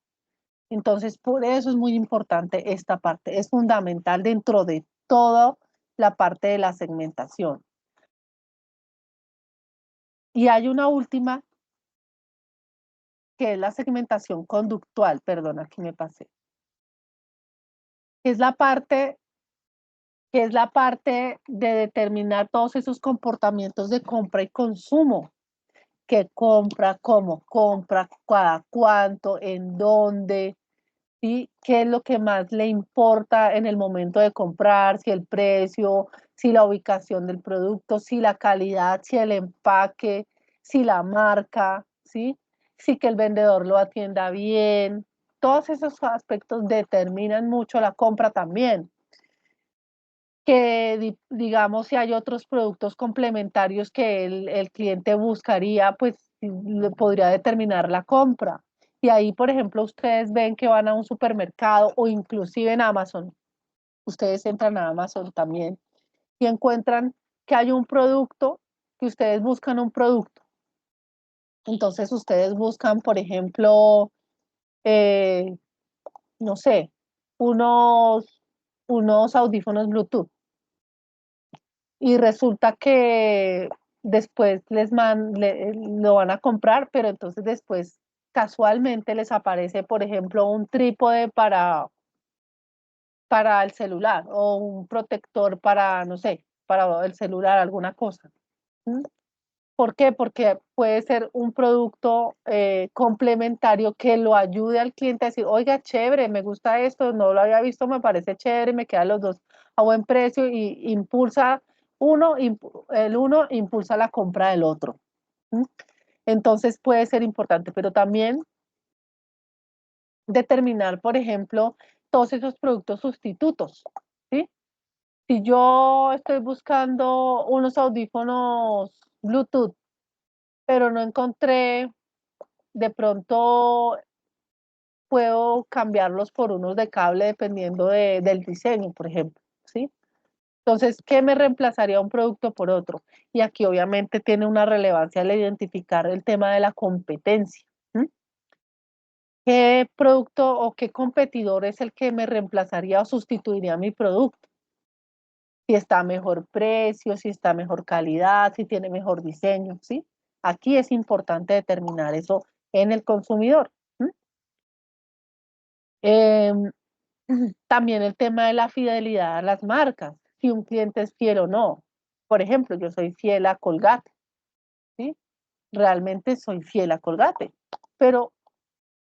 Entonces, por eso es muy importante esta parte. Es fundamental dentro de toda la parte de la segmentación. Y hay una última, que es la segmentación conductual. Perdón, aquí me pasé. Que es la parte que es la parte de determinar todos esos comportamientos de compra y consumo, qué compra, cómo compra, cada cuánto, en dónde, ¿sí? ¿Qué es lo que más le importa en el momento de comprar? Si el precio, si la ubicación del producto, si la calidad, si el empaque, si la marca, ¿sí? Si que el vendedor lo atienda bien. Todos esos aspectos determinan mucho la compra también. Que digamos, si hay otros productos complementarios que el cliente buscaría, pues le podría determinar la compra. Y ahí, por ejemplo, ustedes ven que van a un supermercado o inclusive en Amazon, ustedes entran a Amazon también y encuentran que hay un producto, que ustedes buscan un producto. Entonces ustedes buscan, por ejemplo, eh, no sé, unos, unos audífonos Bluetooth. Y resulta que después lo van a comprar, pero entonces después casualmente les aparece, por ejemplo, un trípode para el celular o un protector para, no sé, para el celular, alguna cosa. ¿Mm? ¿Por qué? Porque puede ser un producto complementario que lo ayude al cliente a decir, oiga, chévere, me gusta esto, no lo había visto, me parece chévere, me quedan los dos a buen precio y impulsa el uno impulsa la compra del otro. ¿Mm? Entonces puede ser importante, pero también determinar, por ejemplo, todos esos productos sustitutos, ¿sí? Si yo estoy buscando unos audífonos Bluetooth, pero no encontré, de pronto puedo cambiarlos por unos de cable dependiendo del diseño, por ejemplo, ¿sí? Entonces, ¿qué me reemplazaría un producto por otro? Y aquí obviamente tiene una relevancia el identificar el tema de la competencia. ¿Sí? ¿Qué producto o qué competidor es el que me reemplazaría o sustituiría mi producto? Si está a mejor precio, si está a mejor calidad, si tiene mejor diseño, ¿sí? Aquí es importante determinar eso en el consumidor. Em, También el tema de la fidelidad a las marcas, si un cliente es fiel o no. Por ejemplo, yo soy fiel a Colgate, ¿sí? Realmente soy fiel a Colgate, pero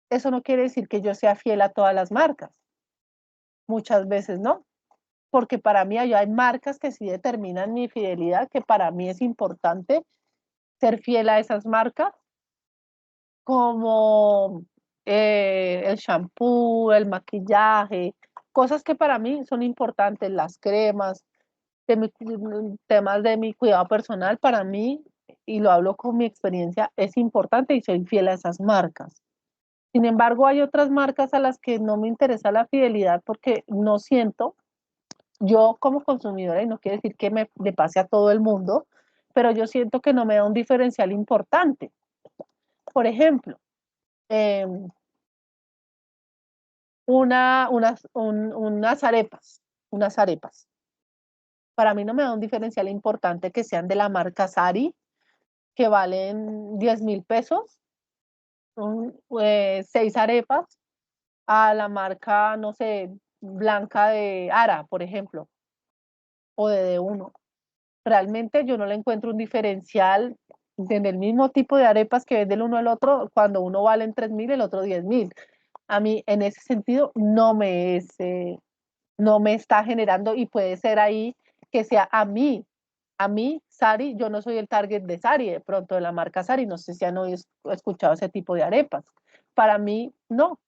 eso no quiere decir que yo sea fiel a todas las marcas. Muchas veces no, porque para mí hay marcas que sí determinan mi fidelidad, que para mí es importante ser fiel a esas marcas, como el shampoo, el maquillaje, cosas que para mí son importantes, las cremas, temas de mi cuidado personal, para mí, y lo hablo con mi experiencia, es importante y soy fiel a esas marcas. Sin embargo, hay otras marcas a las que no me interesa la fidelidad porque no siento, yo como consumidora, y no quiere decir que me le pase a todo el mundo, pero yo siento que no me da un diferencial importante. Por ejemplo, eh, unas arepas, unas arepas. Para mí no me da un diferencial importante que sean de la marca Sari, que valen 10.000 pesos, 6 arepas, a la marca, no sé, blanca de Ara, por ejemplo, o de D1. Realmente yo no le encuentro un diferencial en el mismo tipo de arepas que vende el uno al otro, cuando uno vale en 3.000, el otro 10.000. A mí, en ese sentido, no me está generando, y puede ser ahí que sea a mí, Sari, yo no soy el target de Sari, de pronto de la marca Sari, no sé si han escuchado ese tipo de arepas. Para mí, no,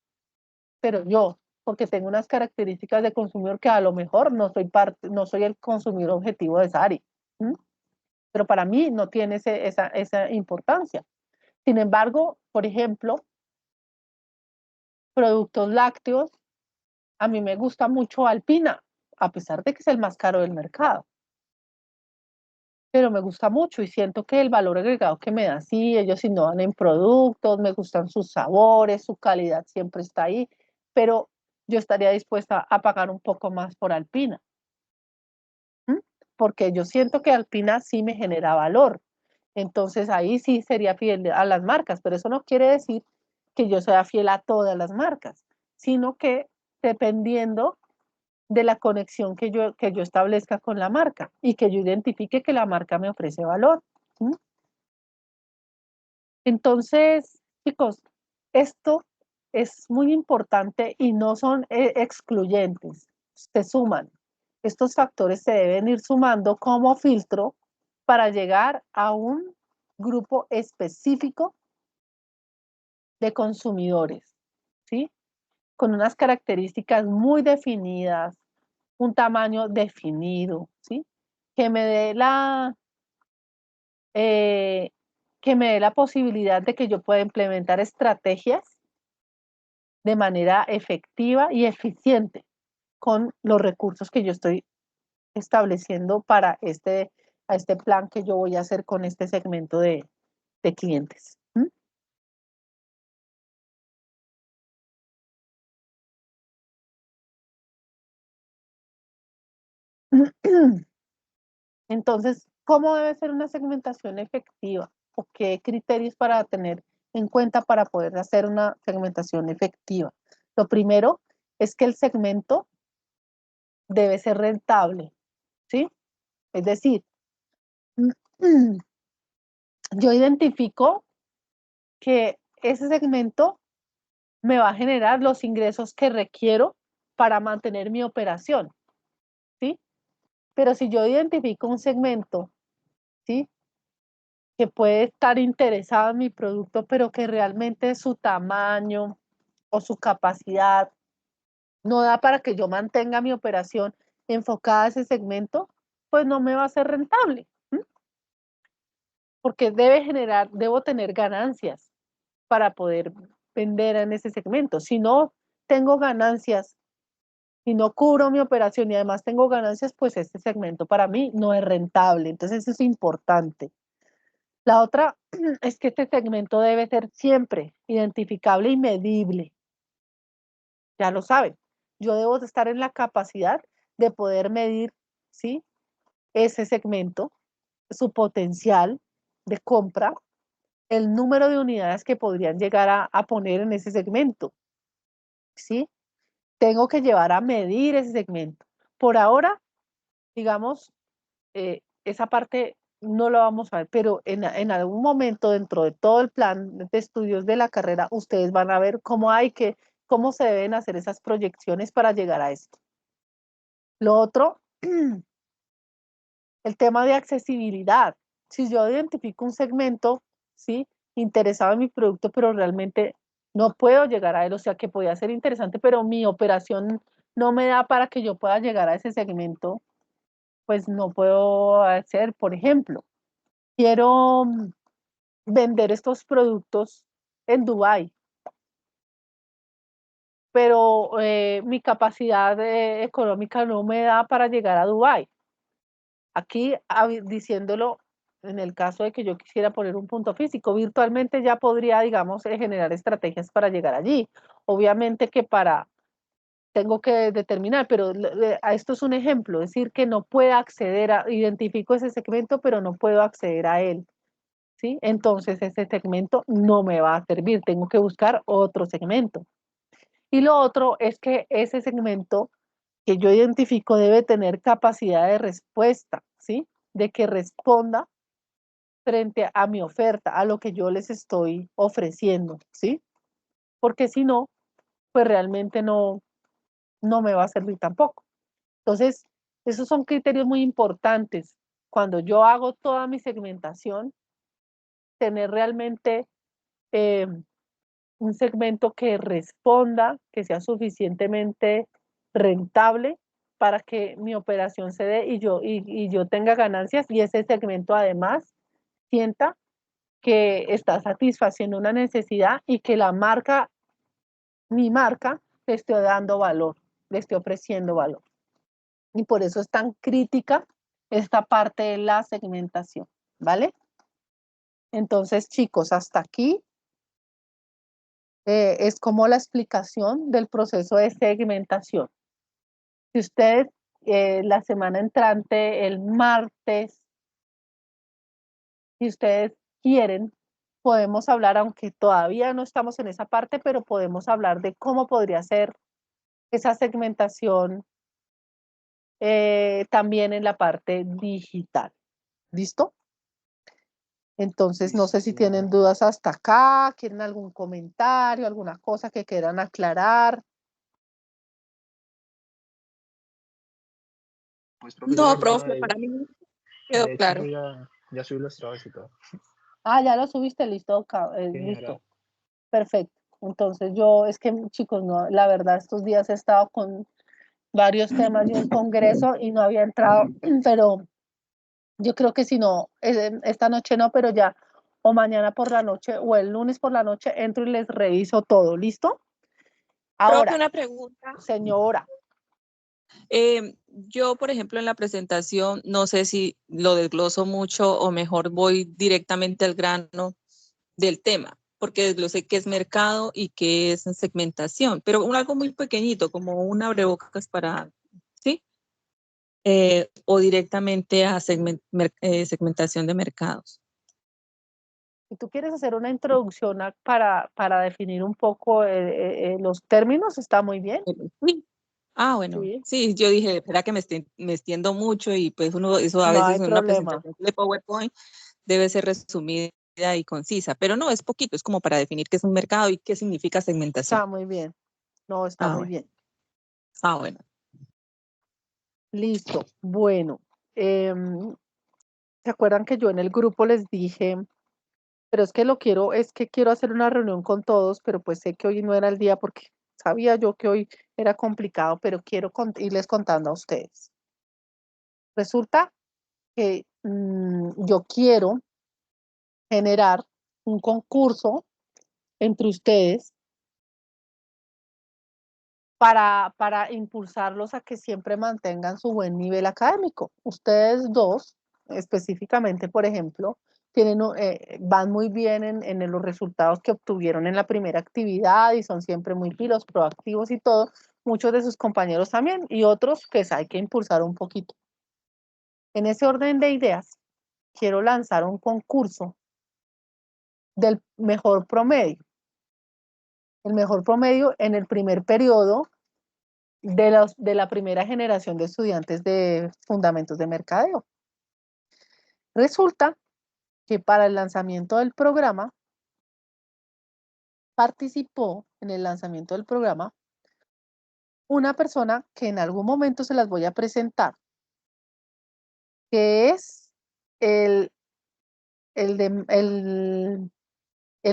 pero yo, porque tengo unas características de consumidor que a lo mejor no soy el consumidor objetivo de Sari, ¿m? Pero para mí no tiene esa importancia. Sin embargo, por ejemplo, productos lácteos, a mí me gusta mucho Alpina, a pesar de que es el más caro del mercado. Pero me gusta mucho y siento que el valor agregado que me da, sí, ellos innovan en productos, me gustan sus sabores, su calidad siempre está ahí, pero yo estaría dispuesta a pagar un poco más por Alpina, ¿m? Porque yo siento que Alpina sí me genera valor. Entonces ahí sí sería fiel a las marcas, pero eso no quiere decir que yo sea fiel a todas las marcas, sino que dependiendo de la conexión que yo establezca con la marca y que yo identifique que la marca me ofrece valor. ¿Sí? Entonces, chicos, esto es muy importante y no son excluyentes, se suman. Estos factores se deben ir sumando como filtro para llegar a un grupo específico de consumidores, ¿sí? Con unas características muy definidas, un tamaño definido, ¿sí? Que me dé eh, que me dé la posibilidad de que yo pueda implementar estrategias de manera efectiva y eficiente con los recursos que yo estoy estableciendo para a este plan que yo voy a hacer con este segmento de clientes. ¿Mm? Entonces, ¿cómo debe ser una segmentación efectiva? ¿O qué criterios para tener en cuenta para poder hacer una segmentación efectiva? Lo primero es que el segmento debe ser rentable, ¿sí? Es decir, yo identifico que ese segmento me va a generar los ingresos que requiero para mantener mi operación, ¿sí? Pero si yo identifico un segmento, ¿sí? Que puede estar interesado en mi producto, pero que realmente su tamaño o su capacidad no da para que yo mantenga mi operación enfocada a ese segmento, pues no me va a ser rentable, ¿m? Porque debo tener ganancias para poder vender en ese segmento. Si no tengo ganancias, si no cubro mi operación y además tengo ganancias, pues este segmento para mí no es rentable. Entonces eso es importante. La otra es que este segmento debe ser siempre identificable y medible. Ya lo saben. Yo debo de estar en la capacidad de poder medir, ¿sí? Ese segmento, su potencial de compra, el número de unidades que podrían llegar a poner en ese segmento, ¿sí? tengo que llevar a medir ese segmento. Por ahora, digamos, esa parte no la vamos a ver, pero en algún momento dentro de todo el plan de estudios de la carrera, ustedes van a ver cómo se deben hacer esas proyecciones para llegar a esto. Lo otro, el tema de accesibilidad. Si yo identifico un segmento, ¿sí? Interesado en mi producto, pero realmente no puedo llegar a él, o sea que podría ser interesante, pero mi operación no me da para que yo pueda llegar a ese segmento, pues no puedo hacer, por ejemplo, quiero vender estos productos en Dubái, pero mi capacidad económica no me da para llegar a Dubái. Aquí, diciéndolo, en el caso de que yo quisiera poner un punto físico, virtualmente ya podría, digamos, generar estrategias para llegar allí. Obviamente que tengo que determinar, pero a esto es un ejemplo, decir que no puedo acceder identifico ese segmento, pero no puedo acceder a él, ¿sí? Entonces ese segmento no me va a servir, tengo que buscar otro segmento. Y lo otro es que ese segmento que yo identifico debe tener capacidad de respuesta, ¿sí? De que responda frente a mi oferta, a lo que yo les estoy ofreciendo, ¿sí? Porque si no, pues realmente no me va a servir tampoco. Entonces, esos son criterios muy importantes. Cuando yo hago toda mi segmentación, tener realmente eh, un segmento que responda, que sea suficientemente rentable para que mi operación se dé y yo tenga ganancias y ese segmento además sienta que está satisfaciendo una necesidad y que mi marca, le estoy dando valor, le estoy ofreciendo valor. Y por eso es tan crítica esta parte de la segmentación, ¿vale? Entonces, chicos, hasta aquí es como la explicación del proceso de segmentación. Si ustedes la semana entrante, el martes, si ustedes quieren, podemos hablar, aunque todavía no estamos en esa parte, pero podemos hablar de cómo podría ser esa segmentación también en la parte digital. ¿Listo? Entonces, no sé si tienen dudas hasta acá, quieren algún comentario, alguna cosa que quieran aclarar. Pues, No, profesora, profe, para mí quedó de hecho, claro. yo ya subí los trabajos y todo. Ah, ya lo subiste, listo, Sí, listo, señora. perfecto. Entonces es que chicos, no, la verdad estos días he estado con varios temas de un congreso y no había entrado, pero yo creo que si no, esta noche no, pero ya, o mañana por la noche, o el lunes por la noche, entro y les reviso todo, ¿listo? Profe, Ahora, una pregunta. señora, Yo, por ejemplo, en la presentación, no sé si lo desgloso mucho o mejor voy directamente al grano del tema, porque desglosé qué es mercado y qué es segmentación, pero algo muy pequeñito, como un abrebocas para, ¿sí? O directamente a segmentación de mercados. si tú quieres hacer una introducción para definir un poco los términos, está muy bien. Sí. Ah, bueno, Sí, sí, yo dije, espera que me extiendo mucho y pues uno, eso a no veces hay en una problema. presentación de PowerPoint debe ser resumida y concisa, pero no, es poquito, es como para definir qué es un mercado y qué significa segmentación. Está muy bien. No, está Ah, muy bueno. bien. Ah, bueno. Listo. Bueno, ¿se acuerdan que yo en el grupo les dije, pero es que quiero hacer una reunión con todos, pero pues sé que hoy no era el día porque sabía yo que hoy era complicado, pero quiero irles contando a ustedes. Resulta que yo quiero generar un concurso entre ustedes para impulsarlos a que siempre mantengan su buen nivel académico. Ustedes dos, específicamente, por ejemplo, van muy bien en los resultados que obtuvieron en la primera actividad y son siempre muy pilos, proactivos y todo. Muchos de sus compañeros también y otros que hay que impulsar un poquito. En ese orden de ideas, quiero lanzar un concurso del mejor promedio. El mejor promedio en el primer periodo de la primera generación de estudiantes de Fundamentos de Mercadeo. Resulta que para el lanzamiento del programa, participó en el lanzamiento del programa una persona que en algún momento se las voy a presentar, que es el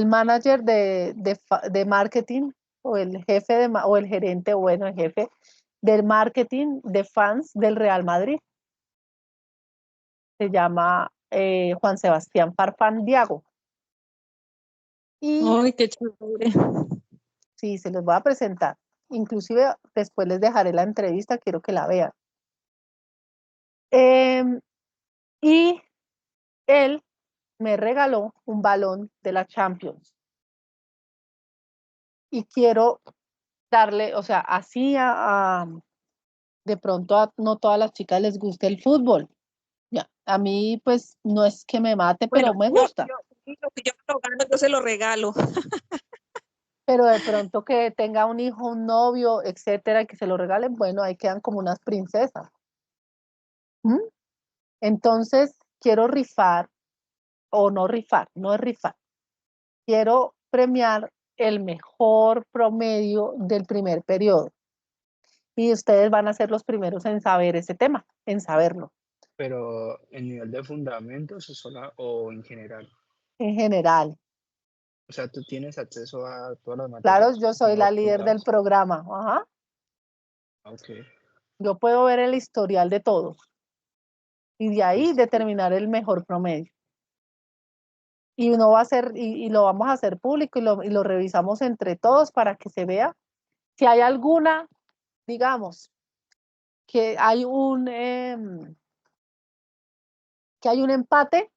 manager de marketing o el jefe o el gerente, bueno, el jefe del marketing de fans del Real Madrid. Se llama Juan Sebastián Farfán Diago. Y ¡Ay, qué chévere! sí, se los voy a presentar. Inclusive después les dejaré la entrevista, quiero que la vean. Y él me regaló un balón de la Champions. Y quiero darle, o sea, así de pronto no todas las chicas les gusta el fútbol. Ya, a mí pues no es que me mate, pero me gusta. Yo lo gano, yo se lo regalo. Pero de pronto que tenga un hijo, un novio, etcétera, y que se lo regalen, bueno, ahí quedan como unas princesas. ¿Mm? Entonces, quiero rifar, o no rifar, no es rifar. Quiero premiar el mejor promedio del primer periodo. Y ustedes van a ser los primeros en saber ese tema, en saberlo, Pero en nivel de fundamentos o en general. en general. O sea, tú tienes acceso a todas las Claro, materias. yo soy como la los líder del puntados. programa. Ajá. Ok. Yo puedo ver el historial de todos y de ahí determinar el mejor promedio. Y uno va a hacer, y lo vamos a hacer público y lo revisamos entre todos para que se vea si hay alguna, digamos, que hay que hay un empate,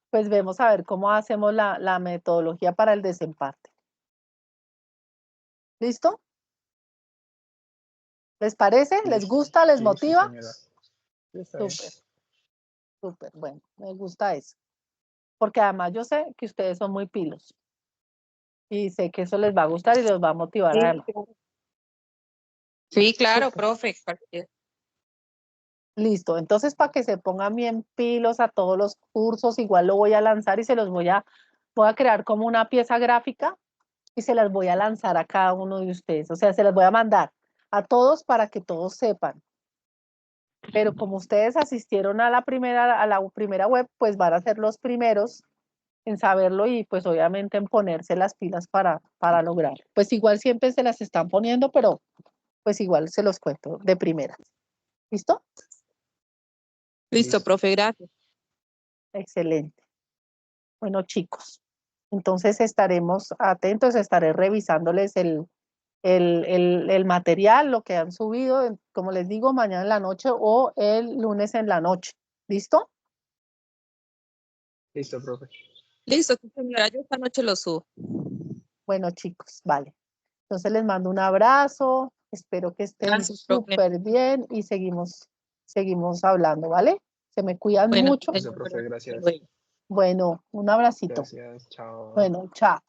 pues vemos a ver cómo hacemos la metodología para el desempate. ¿Listo? ¿Les parece? ¿Les Listo. gusta? ¿Les Sí, motiva? señora. Sí, está bien. Súper, súper, bueno, me gusta eso. Porque además yo sé que ustedes son muy pilos. Y sé que eso les va a gustar y les va a motivar además. Sí, claro, Súper. profe. Listo, entonces para que se pongan bien pilos a todos los cursos, igual lo voy a lanzar y se los voy a crear como una pieza gráfica y se las voy a lanzar a cada uno de ustedes. O sea, se las voy a mandar a todos para que todos sepan. Pero como ustedes asistieron a la primera web, pues van a ser los primeros en saberlo y pues obviamente en ponerse las pilas para lograr. Pues igual siempre se las están poniendo, pero pues igual se los cuento de primera. ¿Listo? Listo, profe, gracias. Excelente. Bueno, chicos, entonces estaremos atentos, estaré revisándoles el material, lo que han subido, como les digo, mañana en la noche o el lunes en la noche. ¿Listo? Listo, profe. Listo, sí, señora, yo esta noche lo subo. Bueno, chicos, vale. Entonces les mando un abrazo, espero que estén Gracias, profe. súper bien y seguimos hablando, ¿vale? Se me cuidan Bueno, mucho. Listo, profe, gracias. Bueno, un abracito. Gracias, chao. Bueno, chao.